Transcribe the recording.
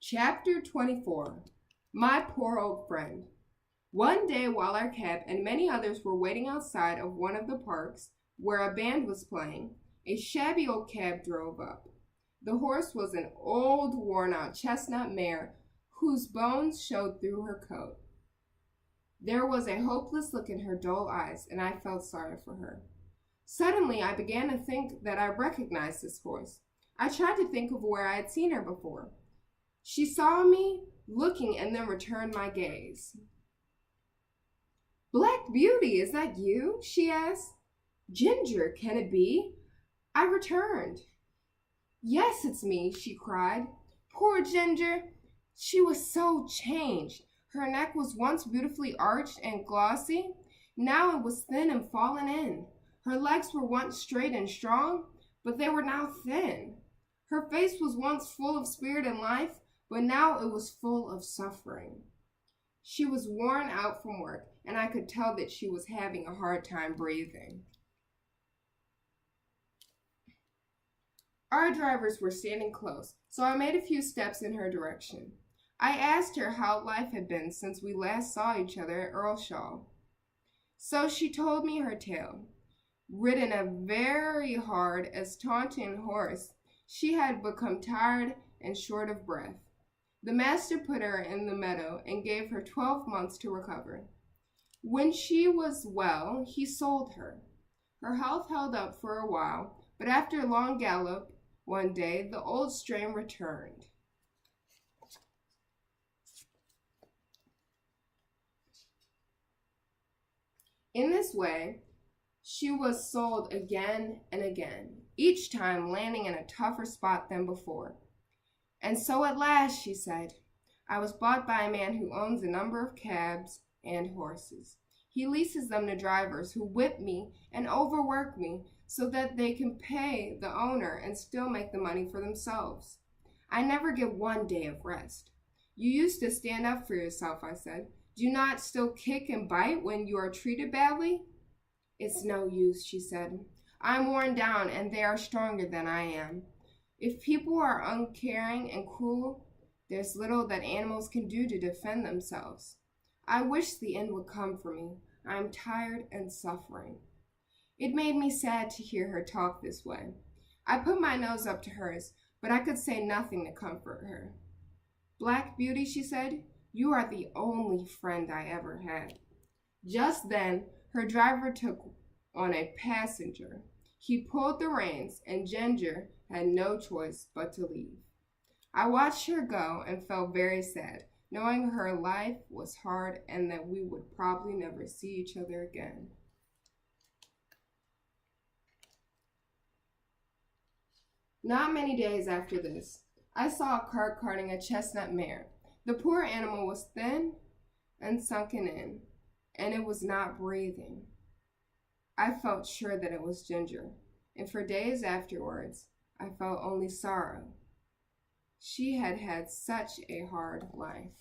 Chapter 24. My Poor Old Friend. One day while our cab and many others were waiting outside of one of the parks where a band was playing, a shabby old cab drove up. The horse was an old, worn-out chestnut mare whose bones showed through her coat. There was a hopeless look in her dull eyes, and I felt sorry for her. Suddenly, I began to think that I recognized this horse. I tried to think of where I had seen her before. She saw me looking and then returned my gaze. "Black Beauty, is that you?" she asked. "Ginger, can it be?" I returned. "Yes, it's me," she cried. "Poor Ginger! She was so changed. Her neck was once beautifully arched and glossy. Now it was thin and fallen in. Her legs were once straight and strong, but they were now thin. Her face was once full of spirit and life, but now it was full of suffering. She was worn out from work, and I could tell that she was having a hard time breathing." Our drivers were standing close, so I made a few steps in her direction. I asked her how life had been since we last saw each other at Earlshall. So she told me her tale. Ridden a very hard as taunting horse, she had become tired and short of breath. The master put her in the meadow and gave her 12 months to recover. When she was well, he sold her. Her health held up for a while, but after a long gallop, one day, the old strain returned. In this way, she was sold again and again, each time landing in a tougher spot than before. "And so at last," she said, "I was bought by a man who owns a number of cabs and horses. He leases them to drivers who whip me and overwork me so that they can pay the owner and still make the money for themselves. I never get one day of rest." "You used to stand up for yourself," I said. "Do you not still kick and bite when you are treated badly?" "It's no use," she said. "I'm worn down and they are stronger than I am. If people are uncaring and cruel, there's little that animals can do to defend themselves. I wish the end would come for me. I am tired and suffering." It made me sad to hear her talk this way. I put my nose up to hers, but I could say nothing to comfort her. "Black Beauty," she said, "you are the only friend I ever had." Just then, her driver took on a passenger. He pulled the reins, and Ginger had no choice but to leave. I watched her go and felt very sad, knowing her life was hard and that we would probably never see each other again. Not many days after this, I saw a cart carting a chestnut mare. The poor animal was thin and sunken in, and it was not breathing. I felt sure that it was Ginger, and for days afterwards, I felt only sorrow. She had had such a hard life.